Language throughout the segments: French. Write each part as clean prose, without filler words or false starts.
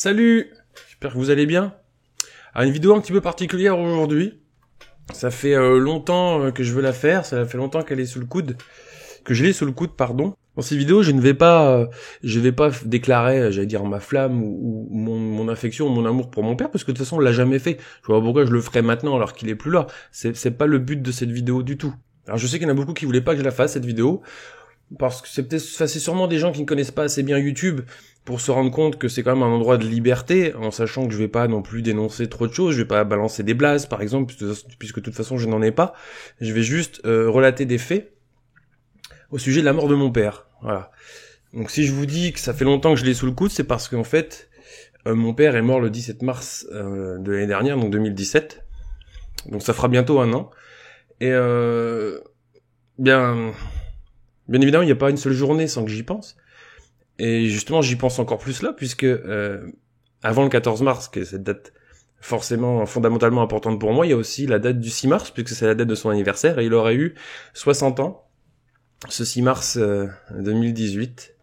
Salut, j'espère que vous allez bien. Alors, une vidéo un petit peu particulière aujourd'hui. Ça fait longtemps que je veux la faire, ça fait longtemps qu'elle est sous le coude, que je l'ai sous le coude, pardon. Dans cette vidéo, je vais pas déclarer, j'allais dire ma flamme ou mon affection, mon amour pour mon père, parce que de toute façon, on l'a jamais fait. Je vois pas pourquoi je le ferais maintenant alors qu'il est plus là. C'est pas le but de cette vidéo du tout. Alors, je sais qu'il y en a beaucoup qui voulaient pas que je la fasse cette vidéo, parce que c'est sûrement des gens qui ne connaissent pas assez bien YouTube pour se rendre compte que c'est quand même un endroit de liberté, en sachant que je vais pas non plus dénoncer trop de choses, je vais pas balancer des blazes par exemple, puisque de toute façon je n'en ai pas. Je vais juste relater des faits au sujet de la mort de mon père. Voilà. Donc si je vous dis que ça fait longtemps que je l'ai sous le coude, c'est parce qu'en fait mon père est mort le 17 mars de l'année dernière, donc 2017. Donc ça fera bientôt un an. Et bien évidemment, il n'y a pas une seule journée sans que j'y pense. Et justement, j'y pense encore plus là, puisque avant le 14 mars, qui est cette date forcément fondamentalement importante pour moi, il y a aussi la date du 6 mars, puisque c'est la date de son anniversaire, et il aurait eu 60 ans, ce 6 mars 2018,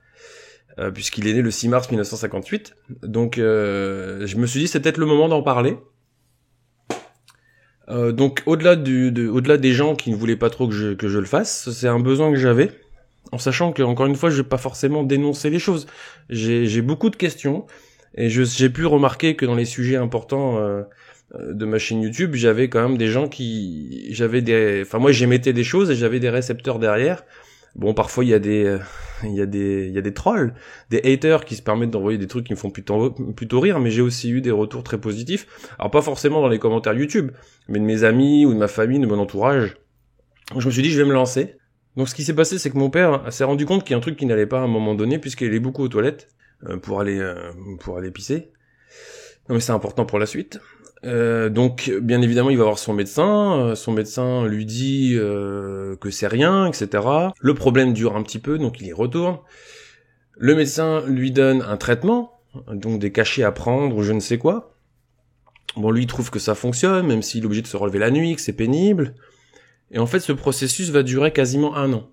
puisqu'il est né le 6 mars 1958. Donc, je me suis dit, c'est peut-être le moment d'en parler. Donc, au-delà des gens qui ne voulaient pas trop que je le fasse, c'est un besoin que j'avais. En sachant que, encore une fois, je vais pas forcément dénoncer les choses. J'ai beaucoup de questions, et j'ai pu remarquer que dans les sujets importants de ma chaîne YouTube, j'avais quand même des gens moi j'émettais des choses et j'avais des récepteurs derrière. Bon, parfois il y a des trolls, des haters qui se permettent d'envoyer des trucs qui me font plutôt rire, mais j'ai aussi eu des retours très positifs. Alors pas forcément dans les commentaires YouTube, mais de mes amis ou de ma famille, de mon entourage. Donc, je me suis dit, je vais me lancer. Donc ce qui s'est passé, c'est que mon père s'est rendu compte qu'il y a un truc qui n'allait pas à un moment donné, puisqu'il allait beaucoup aux toilettes pour aller pisser. Non mais c'est important pour la suite. Donc bien évidemment, il va voir son médecin. Son médecin lui dit que c'est rien, etc. Le problème dure un petit peu, donc il y retourne. Le médecin lui donne un traitement, donc des cachets à prendre ou je ne sais quoi. Bon, lui il trouve que ça fonctionne, même s'il est obligé de se relever la nuit, que c'est pénible. Et en fait, ce processus va durer quasiment un an.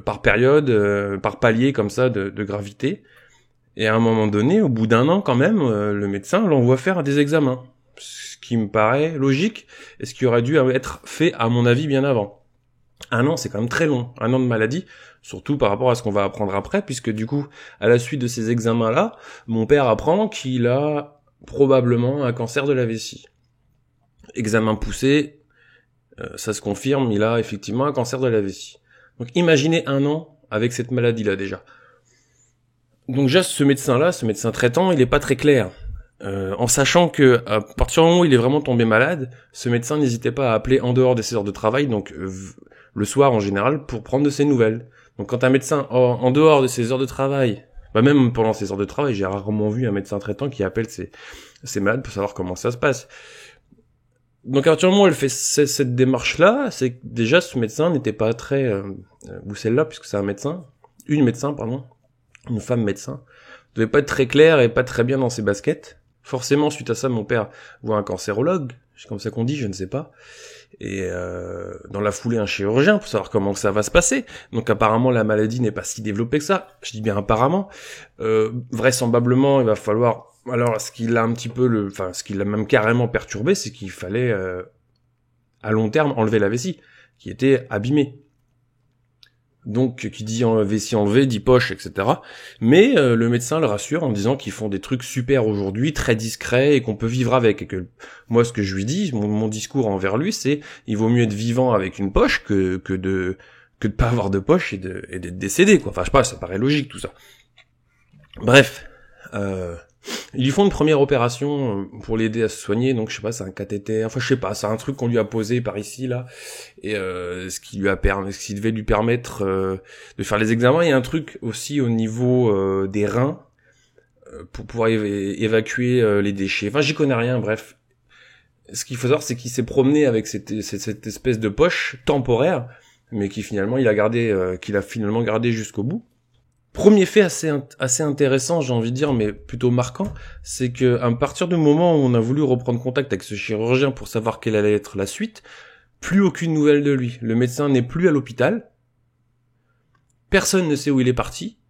Par période, par palier comme ça de gravité. Et à un moment donné, au bout d'un an quand même, le médecin l'envoie faire des examens. Ce qui me paraît logique, et ce qui aurait dû être fait à mon avis bien avant. Un an, c'est quand même très long. Un an de maladie, surtout par rapport à ce qu'on va apprendre après, puisque du coup, à la suite de ces examens-là, mon père apprend qu'il a probablement un cancer de la vessie. Examen poussé, ça se confirme, il a effectivement un cancer de la vessie. Donc imaginez un an avec cette maladie-là déjà. Donc déjà ce médecin traitant, il est pas très clair. En sachant que à partir du moment où il est vraiment tombé malade, ce médecin n'hésitait pas à appeler en dehors de ses heures de travail, donc le soir en général, pour prendre de ses nouvelles. Donc quand un médecin en dehors de ses heures de travail, même pendant ses heures de travail, j'ai rarement vu un médecin traitant qui appelle ses malades pour savoir comment ça se passe. Donc à partir du moment où elle fait cette démarche-là, c'est que déjà ce médecin n'était pas très... ou celle-là, puisque c'est une femme médecin, devait pas être très claire et pas très bien dans ses baskets. Forcément, suite à ça, mon père voit un cancérologue, c'est comme ça qu'on dit, je ne sais pas. Et dans la foulée, un chirurgien pour savoir comment ça va se passer. Donc apparemment, la maladie n'est pas si développée que ça. Je dis bien apparemment. Vraisemblablement, il va falloir... Alors, ce qui l'a même carrément perturbé, c'est qu'il fallait, à long terme, enlever la vessie, qui était abîmée. Donc, qui dit vessie enlevée, dit poche, etc. Mais le médecin le rassure en disant qu'ils font des trucs super aujourd'hui, très discrets, et qu'on peut vivre avec. Et que moi, ce que je lui dis, mon discours envers lui, c'est il vaut mieux être vivant avec une poche que de pas avoir de poche et d'être décédé, quoi. Enfin, je sais pas, ça paraît logique tout ça. Bref. Ils lui font une première opération pour l'aider à se soigner, donc je sais pas, c'est un cathéter, enfin je sais pas, c'est un truc qu'on lui a posé par ici là, et ce qui devait lui permettre de faire les examens. Il y a un truc aussi au niveau des reins pour pouvoir évacuer les déchets. Enfin j'y connais rien, bref. Ce qu'il faut savoir, c'est qu'il s'est promené avec cette espèce de poche temporaire, mais qu'il a finalement gardé jusqu'au bout. Premier fait assez intéressant, j'ai envie de dire, mais plutôt marquant, c'est que à partir du moment où on a voulu reprendre contact avec ce chirurgien pour savoir quelle allait être la suite, plus aucune nouvelle de lui. Le médecin n'est plus à l'hôpital, personne ne sait où il est parti,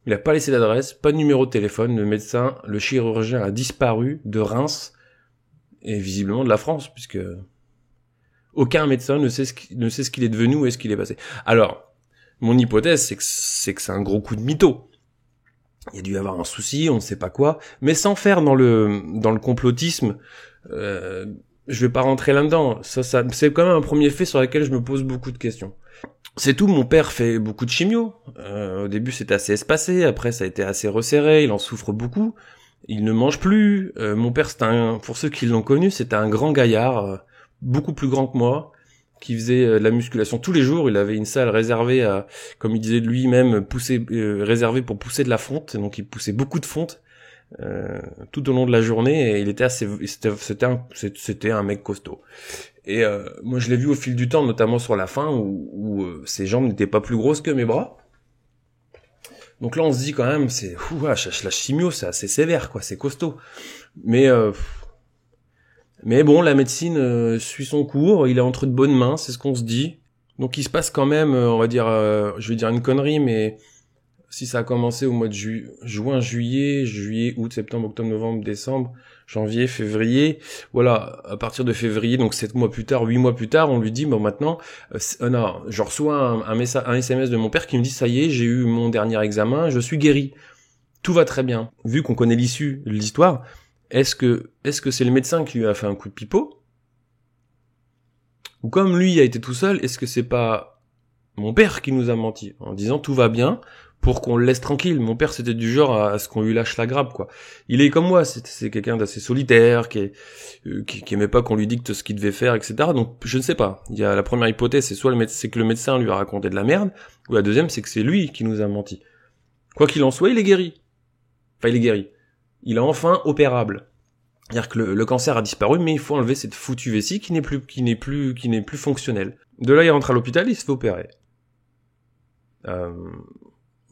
Il a pas laissé d'adresse, pas de numéro de téléphone. Le médecin, le chirurgien a disparu de Reims et visiblement de la France, puisque aucun médecin ne sait ce qu'il est devenu ou est-ce qu'il est passé. Alors, mon hypothèse, c'est que c'est un gros coup de mytho. Il y a dû y avoir un souci, on ne sait pas quoi, mais sans faire dans le complotisme. Je vais pas rentrer là-dedans. Ça, c'est quand même un premier fait sur lequel je me pose beaucoup de questions. C'est tout, mon père fait beaucoup de chimio. Au début, c'était assez espacé, après, ça a été assez resserré, il en souffre beaucoup. Il ne mange plus. Mon père, pour ceux qui l'ont connu, c'était un grand gaillard, beaucoup plus grand que moi, qui faisait de la musculation tous les jours. Il avait une salle réservée à, comme il disait de lui-même, réservée pour pousser de la fonte. Donc, il poussait beaucoup de fonte. Tout au long de la journée, et il était c'était un mec costaud. Et moi je l'ai vu au fil du temps, notamment sur la fin où ses jambes n'étaient pas plus grosses que mes bras. Donc là on se dit quand même la chimio c'est assez sévère quoi, c'est costaud. Mais bon, la médecine suit son cours, il est entre de bonnes mains, c'est ce qu'on se dit. Donc il se passe quand même, on va dire, je vais dire une connerie, mais si ça a commencé au mois de juin, juillet, août, septembre, octobre, novembre, décembre, janvier, février, voilà, à partir de février, donc 7 mois plus tard, 8 mois plus tard, on lui dit, bon maintenant, non, je reçois un SMS de mon père qui me dit, ça y est, j'ai eu mon dernier examen, je suis guéri. Tout va très bien. Vu qu'on connaît l'issue de l'histoire, est-ce que c'est le médecin qui lui a fait un coup de pipeau? Ou comme lui a été tout seul, est-ce que c'est pas mon père qui nous a menti en disant tout va bien pour qu'on le laisse tranquille? Mon père c'était du genre à ce qu'on lui lâche la grappe quoi. Il est comme moi, c'est quelqu'un d'assez solitaire, qui aimait pas qu'on lui dicte ce qu'il devait faire, etc. Donc je ne sais pas. Il y a la première hypothèse, c'est que le médecin lui a raconté de la merde, ou la deuxième c'est que c'est lui qui nous a menti. Quoi qu'il en soit, il est guéri. Enfin il est guéri. Il est enfin opérable. C'est-à-dire que le cancer a disparu, mais il faut enlever cette foutue vessie qui n'est plus fonctionnelle. De là, il rentre à l'hôpital, il se fait opérer.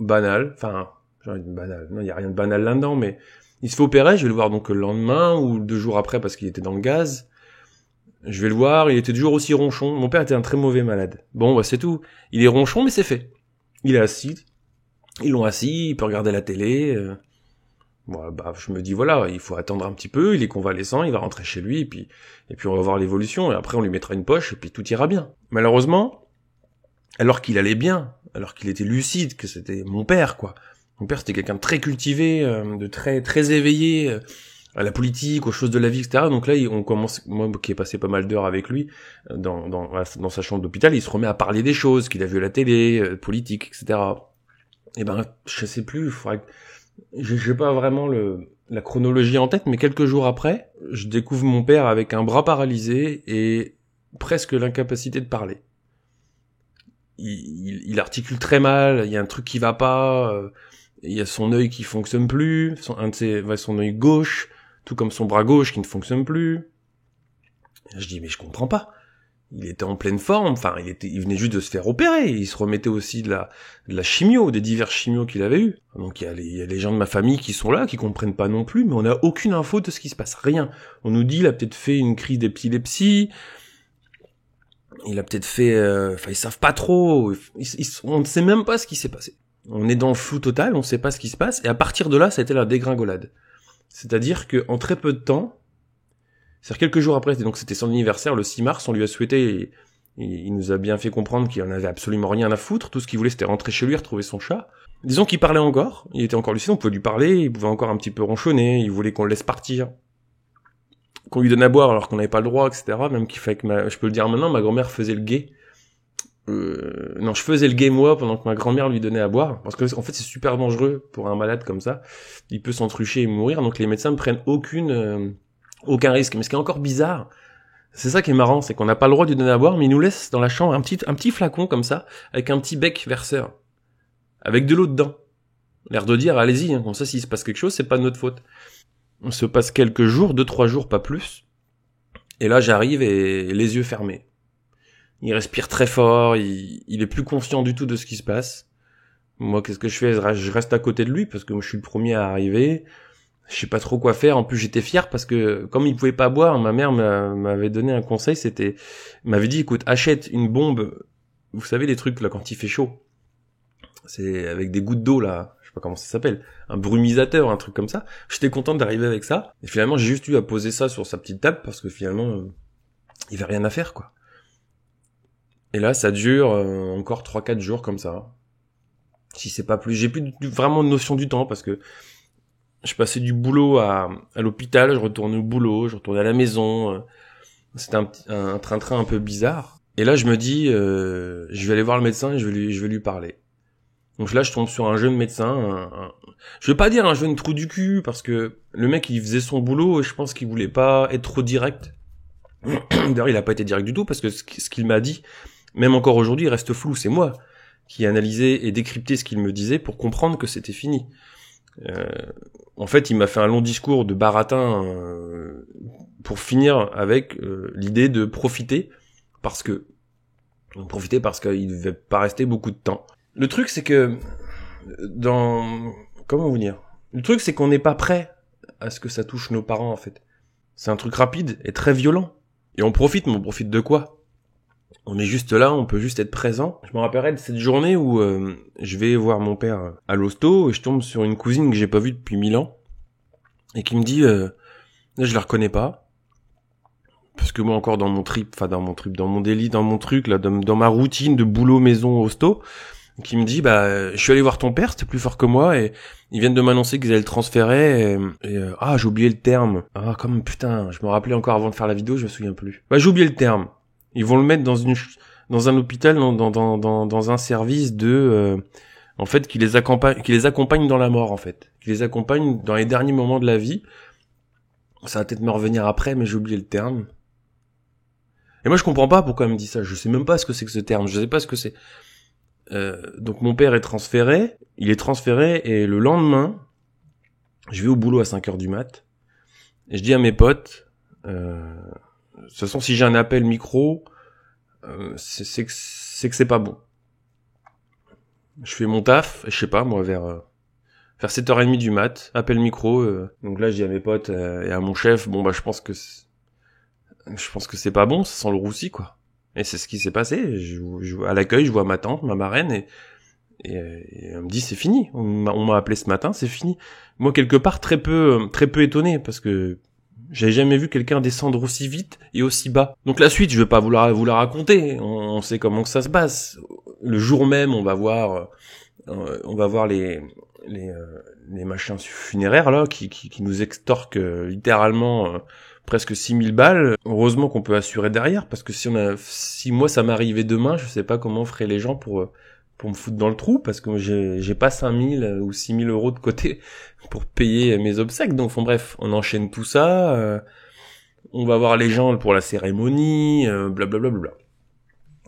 Banal, enfin, genre banal. Non, il y a rien de banal là-dedans, mais il se fait opérer. Je vais le voir donc le lendemain ou 2 jours après parce qu'il était dans le gaz. Je vais le voir, il était toujours aussi ronchon. Mon père était un très mauvais malade. Bon, bah c'est tout. Il est ronchon, mais c'est fait. Il est assis. Ils l'ont assis, il peut regarder la télé. Bon, bah, je me dis voilà, il faut attendre un petit peu, il est convalescent, il va rentrer chez lui, et puis on va voir l'évolution, et après on lui mettra une poche, et puis tout ira bien. Malheureusement, alors qu'il allait bien, alors qu'il était lucide, que c'était mon père, quoi. Mon père c'était quelqu'un de très cultivé, de très, très éveillé, à la politique, aux choses de la vie, etc. Donc là, on commence, moi qui ai passé pas mal d'heures avec lui, dans sa chambre d'hôpital, il se remet à parler des choses qu'il a vues à la télé, politique, etc. Et ben, je sais plus, j'ai pas vraiment la chronologie en tête, mais quelques jours après, je découvre mon père avec un bras paralysé et presque l'incapacité de parler. Il articule très mal, il y a un truc qui va pas, il y a son œil qui fonctionne plus, son œil gauche, tout comme son bras gauche qui ne fonctionne plus. Je dis mais je comprends pas. Il était en pleine forme, enfin il venait juste de se faire opérer, il se remettait aussi de la chimio, des divers chimios qu'il avait eu. Donc il y a les gens de ma famille qui sont là, qui comprennent pas non plus, mais on n'a aucune info de ce qui se passe, rien. On nous dit il a peut-être fait une crise d'épilepsie, il a peut-être fait, ils savent pas trop, on ne sait même pas ce qui s'est passé. On est dans le flou total, on sait pas ce qui se passe, et à partir de là, ça a été la dégringolade. C'est-à-dire que en très peu de temps, c'est-à-dire quelques jours après, donc c'était son anniversaire, le 6 mars, on lui a souhaité, et il nous a bien fait comprendre qu'il en avait absolument rien à foutre, tout ce qu'il voulait c'était rentrer chez lui, retrouver son chat. Disons qu'il parlait encore, il était encore lucide, on pouvait lui parler, il pouvait encore un petit peu ronchonner, il voulait qu'on le laisse partir, qu'on lui donne à boire alors qu'on n'avait pas le droit, etc. Même qu'il fallait que je peux le dire maintenant, ma grand-mère faisait le guet. Je faisais le guet moi pendant que ma grand-mère lui donnait à boire, parce que en fait c'est super dangereux pour un malade comme ça, il peut s'entrucher et mourir, donc les médecins ne prennent aucun risque. Mais ce qui est encore bizarre, c'est ça qui est marrant, c'est qu'on n'a pas le droit de lui donner à boire, mais ils nous laissent dans la chambre un petit flacon comme ça, avec un petit bec verseur, avec de l'eau dedans. L'air de dire, allez-y, comme ça s'il se passe quelque chose, c'est pas de notre faute. On se passe quelques jours, 2-3 jours, pas plus. Et là j'arrive et les yeux fermés. Il respire très fort, il est plus conscient du tout de ce qui se passe. Moi, qu'est-ce que je fais? Je reste à côté de lui, parce que moi, je suis le premier à arriver. Je sais pas trop quoi faire. En plus, j'étais fier parce que, comme il pouvait pas boire, ma mère m'avait donné un conseil, m'avait dit, écoute, achète une bombe. Vous savez, les trucs, là, quand il fait chaud. C'est avec des gouttes d'eau, là. Je sais pas comment ça s'appelle, un brumisateur, un truc comme ça. J'étais content d'arriver avec ça. Et finalement, j'ai juste eu à poser ça sur sa petite table parce que finalement, il y avait rien à faire, quoi. Et là, ça dure encore 3-4 jours comme ça. Si c'est pas plus, j'ai plus vraiment de notion du temps parce que je passais du boulot à l'hôpital, je retournais au boulot, je retournais à la maison. C'était un train-train un peu bizarre. Et là, je me dis, je vais aller voir le médecin et je vais lui parler. Donc là, je tombe sur un jeune médecin, je vais pas dire un jeune trou du cul, parce que le mec, il faisait son boulot et je pense qu'il voulait pas être trop direct. D'ailleurs, il a pas été direct du tout, parce que ce qu'il m'a dit, même encore aujourd'hui, il reste flou. C'est moi qui ai analysé et décrypté ce qu'il me disait pour comprendre que c'était fini. En fait, il m'a fait un long discours de baratin pour finir avec l'idée de profiter parce qu'il devait pas rester beaucoup de temps. Le truc, c'est que comment vous dire ? Le truc, c'est qu'on n'est pas prêt à ce que ça touche nos parents, en fait. C'est un truc rapide et très violent. Et on profite, mais on profite de quoi ? On est juste là, on peut juste être présent. Je me rappellerai de cette journée où je vais voir mon père à l'hosto et je tombe sur une cousine que j'ai pas vue depuis 1000 ans et qui me dit là, je la reconnais pas parce que moi encore dans mon délit, dans mon truc là, dans ma routine de boulot maison hosto, qui me dit je suis allé voir ton père, c'était plus fort que moi et ils viennent de m'annoncer qu'ils allaient le transférer et j'ai oublié le terme. Ah comme putain, je me rappelais encore avant de faire la vidéo, je me souviens plus. J'ai oublié le terme. Ils vont le mettre dans un hôpital, dans un service en fait, qui les accompagne dans la mort, en fait. Qui les accompagne dans les derniers moments de la vie. Ça va peut-être me revenir après, mais j'ai oublié le terme. Et moi, je comprends pas pourquoi elle me dit ça. Je sais même pas ce que c'est que ce terme. Je sais pas ce que c'est. Donc, mon père est transféré. Il est transféré, et le lendemain, je vais au boulot à 5h du mat. Et je dis à mes potes, de toute façon, si j'ai un appel micro, c'est que c'est pas bon. Je fais mon taf, je sais pas, moi, vers 7h30 du mat, appel micro, donc là, je dis à mes potes et à mon chef, je pense que c'est pas bon, ça sent le roussi, quoi. Et c'est ce qui s'est passé. À l'accueil, je vois ma tante, ma marraine, et elle me dit, c'est fini. On m'a appelé ce matin, c'est fini. Moi, quelque part, très peu étonné, parce que j'avais jamais vu quelqu'un descendre aussi vite et aussi bas. Donc la suite, je vais pas vous la raconter. On sait comment que ça se passe. Le jour même, on va voir les machins funéraires là qui nous extorquent littéralement presque 6000 balles. Heureusement qu'on peut assurer derrière, parce que si moi ça m'arrivait demain, je sais pas comment feraient les gens pour me foutre dans le trou, parce que j'ai pas 5000 ou 6000 euros de côté pour payer mes obsèques. Donc bref, on enchaîne tout ça, on va voir les gens pour la cérémonie, blablabla.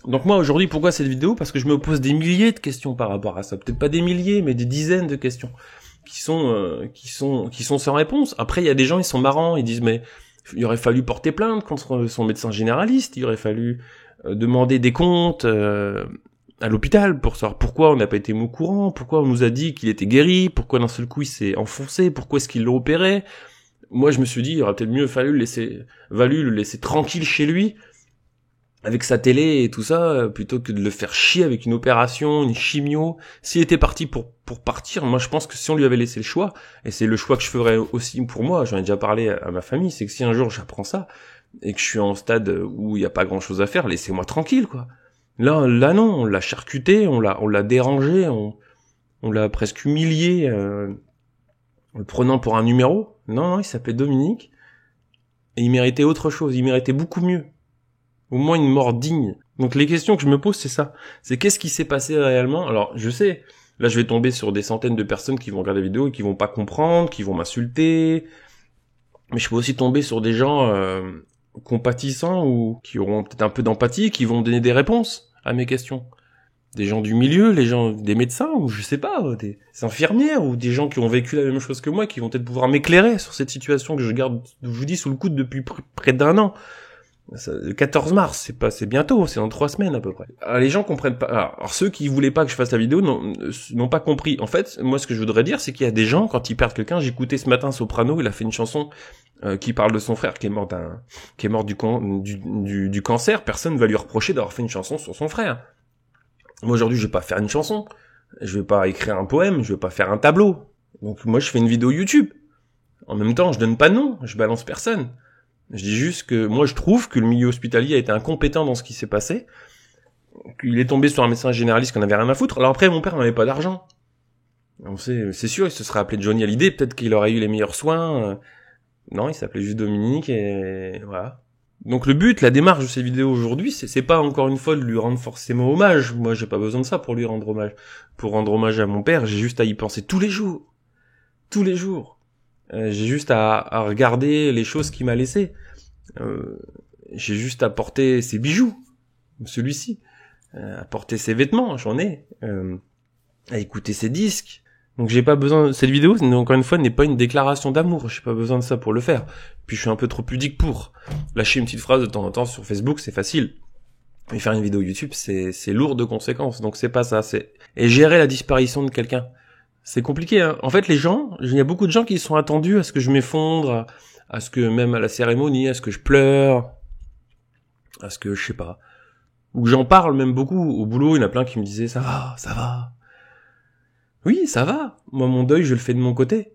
Donc moi aujourd'hui, pourquoi cette vidéo ? Parce que je me pose des milliers de questions par rapport à ça, peut-être pas des milliers, mais des dizaines de questions qui sont sans réponse. Après il y a des gens, ils sont marrants, ils disent mais il aurait fallu porter plainte contre son médecin généraliste, il aurait fallu demander des comptes à l'hôpital pour savoir pourquoi on n'a pas été au courant, pourquoi on nous a dit qu'il était guéri, pourquoi d'un seul coup il s'est enfoncé, pourquoi est-ce qu'il l'a opéré. Moi je me suis dit, il aurait peut-être mieux valu le laisser tranquille chez lui, avec sa télé et tout ça, plutôt que de le faire chier avec une opération, une chimio. S'il était parti pour partir, moi je pense que si on lui avait laissé le choix, et c'est le choix que je ferais aussi pour moi, j'en ai déjà parlé à ma famille, c'est que si un jour j'apprends ça, et que je suis en stade où il n'y a pas grand chose à faire, laissez-moi tranquille, quoi. Là non, on l'a charcuté, on l'a dérangé, on l'a presque humilié, en le prenant pour un numéro. Non, il s'appelait Dominique, et il méritait autre chose, il méritait beaucoup mieux. Au moins une mort digne. Donc les questions que je me pose, c'est ça. C'est qu'est-ce qui s'est passé réellement ? Alors, je sais, là je vais tomber sur des centaines de personnes qui vont regarder la vidéo et qui vont pas comprendre, qui vont m'insulter. Mais je peux aussi tomber sur des gens compatissants ou qui auront peut-être un peu d'empathie, qui vont donner des réponses à mes questions. Des gens du milieu, des médecins, ou je sais pas, des infirmières, ou des gens qui ont vécu la même chose que moi, qui vont peut-être pouvoir m'éclairer sur cette situation que je garde, je vous dis, sous le coude depuis près d'1 an. Le 14 mars, c'est bientôt, c'est dans 3 semaines à peu près. Alors, les gens comprennent pas. Alors ceux qui voulaient pas que je fasse la vidéo n'ont pas compris. En fait, moi ce que je voudrais dire, c'est qu'il y a des gens, quand ils perdent quelqu'un, j'écoutais ce matin Soprano, il a fait une chanson qui parle de son frère qui est mort du cancer. Personne ne va lui reprocher d'avoir fait une chanson sur son frère. Moi aujourd'hui, je vais pas faire une chanson Je vais pas écrire un poème, je vais pas faire un tableau. Donc moi je fais une vidéo YouTube. En même temps, je donne pas de nom, je balance personne. Je dis juste que moi je trouve que le milieu hospitalier a été incompétent dans ce qui s'est passé, qu'il est tombé sur un médecin généraliste qu'on avait rien à foutre. Alors après, mon père n'avait pas d'argent. On sait, c'est sûr, il se serait appelé Johnny Hallyday, peut-être qu'il aurait eu les meilleurs soins. Non, il s'appelait juste Dominique et voilà. Donc le but, la démarche de ces vidéos aujourd'hui, c'est pas encore une fois de lui rendre forcément hommage. Moi, j'ai pas besoin de ça pour lui rendre hommage. Pour rendre hommage à mon père, j'ai juste à y penser tous les jours. Tous les jours. J'ai juste à regarder les choses qu'il m'a laissées. J'ai juste à porter ses bijoux, celui-ci. À porter ses vêtements, j'en ai. À écouter ses disques. Donc j'ai pas besoin, cette vidéo, encore une fois, n'est pas une déclaration d'amour, j'ai pas besoin de ça pour le faire. Puis je suis un peu trop pudique pour. Lâcher une petite phrase de temps en temps sur Facebook, c'est facile. Mais faire une vidéo YouTube, c'est lourd de conséquences, donc c'est pas ça, et gérer la disparition de quelqu'un. C'est compliqué, hein. En fait, les gens, il y a beaucoup de gens qui sont attendus à ce que je m'effondre, à ce que, même à la cérémonie, à ce que je pleure, à ce que, je sais pas, ou que j'en parle même beaucoup. Au boulot, il y en a plein qui me disaient, ça va. Oui, ça va. Moi, mon deuil, je le fais de mon côté.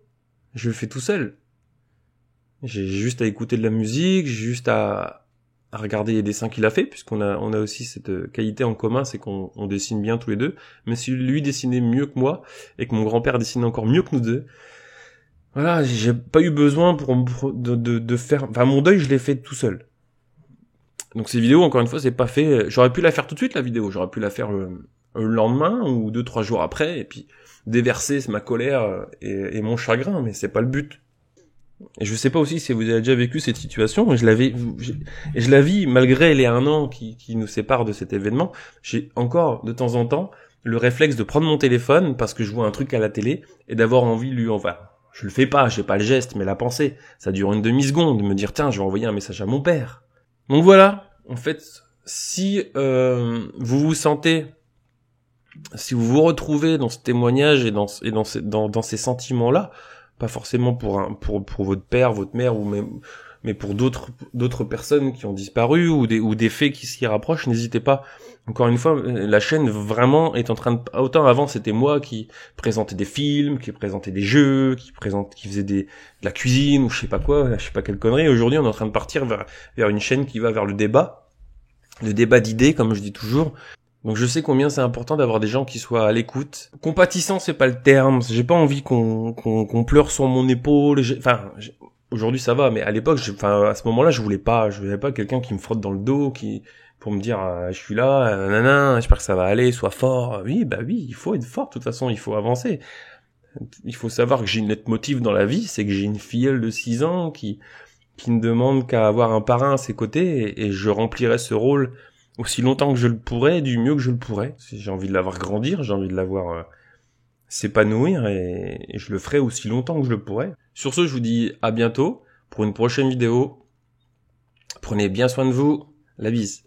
Je le fais tout seul. J'ai juste à écouter de la musique, j'ai juste à regarder les dessins qu'il a fait, puisqu'on a aussi cette qualité en commun, c'est qu'on dessine bien tous les deux. Mais si lui dessinait mieux que moi, et que mon grand-père dessinait encore mieux que nous deux, voilà, j'ai pas eu besoin de faire... Enfin, mon deuil, je l'ai fait tout seul. Donc ces vidéos, encore une fois, c'est pas fait... J'aurais pu la faire tout de suite, la vidéo. J'aurais pu la faire le lendemain, ou 2-3 jours après, et puis déverser ma colère et mon chagrin, mais c'est pas le but. Et je sais pas aussi si vous avez déjà vécu cette situation, je la vis malgré les 1 an qui nous séparent de cet événement. J'ai encore de temps en temps le réflexe de prendre mon téléphone parce que je vois un truc à la télé et d'avoir envie de lui envoyer. Je le fais pas, j'ai pas le geste, mais la pensée, ça dure une demi-seconde de me dire tiens, je vais envoyer un message à mon père. Donc voilà, en fait, si vous vous sentez, si vous vous retrouvez dans ce témoignage et dans ces sentiments-là, pas forcément pour votre père, votre mère, mais pour d'autres personnes qui ont disparu ou des faits qui s'y rapprochent, n'hésitez pas. Encore une fois, la chaîne vraiment est en train de... Autant avant, c'était moi qui présentais des films, qui présentais des jeux, qui faisait de la cuisine ou je sais pas quoi, je sais pas quelle connerie. Aujourd'hui, on est en train de partir vers une chaîne qui va vers le débat d'idées, comme je dis toujours. Donc je sais combien c'est important d'avoir des gens qui soient à l'écoute. Compatissant, c'est pas le terme. J'ai pas envie qu'on pleure sur mon épaule. Aujourd'hui ça va, mais à l'époque, à ce moment-là, je voulais pas quelqu'un qui me frotte dans le dos, pour me dire je suis là, nanana, j'espère que ça va aller, sois fort. Oui, il faut être fort. De toute façon, il faut avancer. Il faut savoir que j'ai une leitmotiv dans la vie, c'est que j'ai une filleule de 6 ans qui ne demande qu'à avoir un parrain à ses côtés et je remplirai ce rôle aussi longtemps que je le pourrai, du mieux que je le pourrai. Si j'ai envie de la voir grandir, j'ai envie de la voir s'épanouir et je le ferai aussi longtemps que je le pourrai. Sur ce, je vous dis à bientôt pour une prochaine vidéo. Prenez bien soin de vous. La bise.